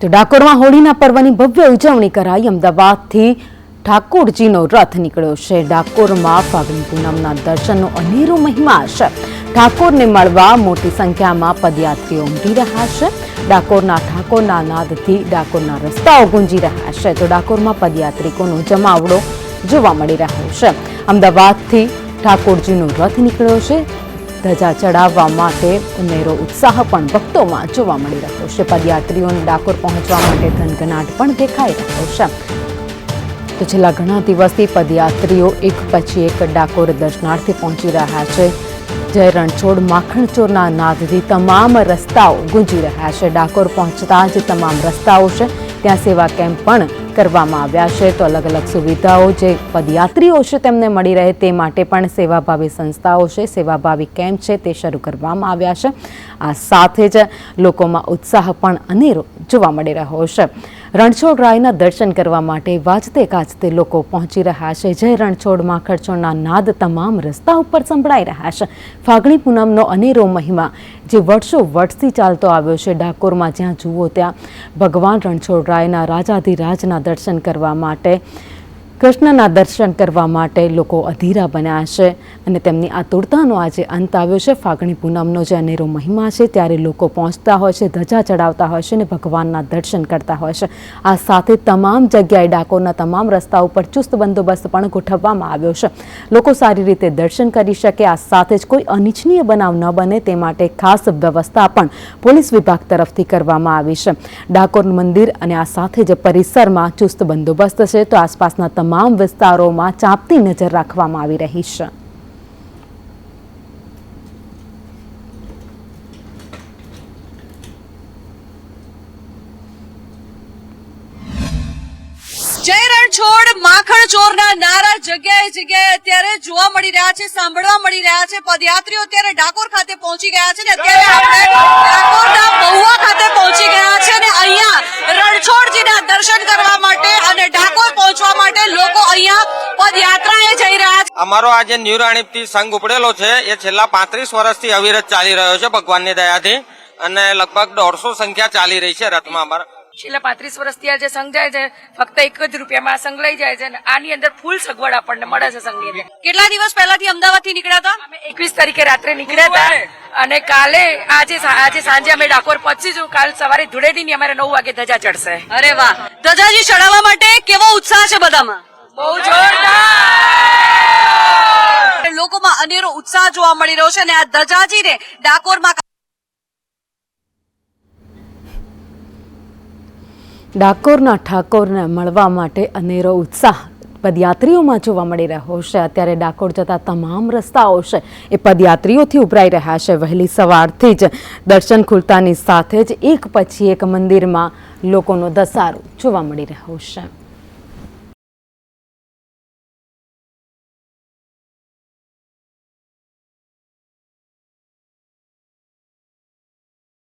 તો ડાકોરમાં હોળીના પર્વની ભવ્ય ઉજવણી કરાઈ। અમદાવાદથી ઠાકોરજીનો રથ નીકળ્યો છે। ડાકોરમાં ફાગણી પૂનમના દર્શનનો અનેરો મહિમા છે। ઠાકોરને મળવા મોટી સંખ્યામાં પદયાત્રીઓ ઉમટી રહ્યા છે। ડાકોરના ઠાકોરના નાદથી ડાકોરના રસ્તાઓ ગુંજી રહ્યા છે। તો ડાકોરમાં પદયાત્રિકોનો જમાવડો જોવા મળી રહ્યો છે। અમદાવાદથી ઠાકોરજીનો રથ નીકળ્યો છે। ધજા ચડાવવા માટે ઉમેરો ઉત્સાહ પણ ભક્તોમાં જોવા મળી રહ્યો છે। પદયાત્રીઓને ડાકોર પહોંચવા માટે ધનગનાટ પણ દેખાઈ રહ્યો છે। તો છેલ્લા ઘણા દિવસથી પદયાત્રીઓ એક પછી એક ડાકોર દર્શનાર્થે પહોંચી રહ્યા છે। જય રણછોડ માખણચોરના નાદથી તમામ રસ્તાઓ ગુંજી રહ્યા છે। ડાકોર પહોંચતા જ તમામ રસ્તાઓ છે ત્યાં સેવા કેમ્પ પણ કરવામાં આવ્યા છે। તો અલગ અલગ સુવિધાઓ જે પદયાત્રીઓ છે તેમને મળી રહે તે માટે પણ સેવાભાવી સંસ્થાઓ છે, સેવાભાવી કેમ્પ છે તે શરૂ કરવામાં આવ્યા છે। આ સાથે જ લોકોમાં ઉત્સાહ પણ અનેરો જોવા મળી રહ્યો છે। રણછોડરાયના દર્શન કરવા માટે વાજતે ગાજતે લોકો પહોંચી રહ્યા છે। જય રણછોડ માખણચોરના નાદ તમામ રસ્તા ઉપર સંભળાઈ રહ્યા છે। ફાગણી પૂનમનો અનેરો મહિમા જે વર્ષોથી ચાલતો આવ્યો છે। ડાકોરમાં જ્યાં જુઓ ત્યાં ભગવાન રણછોડરાયના રાજાધિરાજના દર્શન કરવા માટે, કૃષ્ણના દર્શન કરવા માટે લોકો અધીરા બન્યા છે અને તેમની આતુરતાનો આજે અંત આવ્યો છે। ફાગણી પૂનમનો જે અનેરો મહિમા છે ત્યારે લોકો પહોંચતા હોય છે, ધજા ચડાવતા હોય છે અને ભગવાનના દર્શન કરતા હોય છે। આ સાથે તમામ જગ્યાએ ડાકોરના તમામ રસ્તા ઉપર ચુસ્ત બંદોબસ્ત પણ ગોઠવવામાં આવ્યો છે। લોકો સારી રીતે દર્શન કરી શકે, આ સાથે જ કોઈ અનિચ્છનીય બનાવ ન બને તે માટે ખાસ વ્યવસ્થા પણ પોલીસ વિભાગ તરફથી કરવામાં આવી છે। ડાકોર મંદિર અને આ સાથે જ પરિસરમાં ચુસ્ત બંદોબસ્ત છે તો આસપાસના તમામ વિસ્તારોમાં ચાંપતી નજર રાખવામાં આવી રહી છે। જય રણછોડ માખણચોરના નારા જગ્યાએ અત્યારે જોવા મળી રહ્યા છે, સાંભળવા મળી રહ્યા છે। પદયાત્રીઓ અત્યારે ડાકોર ખાતે પહોંચી ગયા છે ને અત્યારે આપણે ડાકોરના મહુવા ખાતે પહોંચી ગયા છે ને અહીંયા રણછોડજીના દર્શન કરવા માટે અને ડાકોર પહોંચવા માટે લોકો અહીંયા પદયાત્રાએ જઈ રહ્યા છે। અમારો આજે ન્યૂ રાણીપથી સંઘ ઉપડેલો છે એ છેલ્લા 35 વર્ષથી અવિરત ચાલી રહ્યો છે ભગવાનની દયાથી અને લગભગ 150 સંખ્યા ચાલી રહી છે રથમાં। અમારા છેલ્લા 35 વર્ષથી આ જે સંઘ જાય છે ફક્ત 1 જ રૂપિયામાં સંઘ લઈ જાય છે અને આની અંદર ફૂલ સગવડ આપણને મળે છે સંઘની અંદર। કેટલા દિવસ પહેલાથી અમદાવાદથી નીકળ્યા હતા? અમે 21 તારીખે રાત્રે નીકળ્યા હતા અને કાલે આજે સાંજે અમે ડાકોર પહોંચીશું। કાલ સવારે ધૂળેટીની અમારે 9 વાગે ધજા ચડશે। અરે વાહ! ધજાજી ચડાવવા માટે કેવો ઉત્સાહ છે બધામાં? બહુ જોરદાર! લોકોમાં અનેરો ઉત્સાહ જોવા મળી રહ્યો છે અને આ ધજાજીને ડાકોરમાં ડાકોરના ઠાકોરને મળવા માટે અનેરો ઉત્સાહ પદયાત્રીઓમાં જોવા મળી રહ્યો છે। અત્યારે ડાકોર જતા તમામ રસ્તાઓ છે એ પદયાત્રીઓથી ઉભરાઈ રહ્યા છે। વહેલી સવારથી જ દર્શન ખુલતાની સાથે જ એક પછી એક મંદિરમાં લોકોનો ધસારો જોવા મળી રહ્યો છે।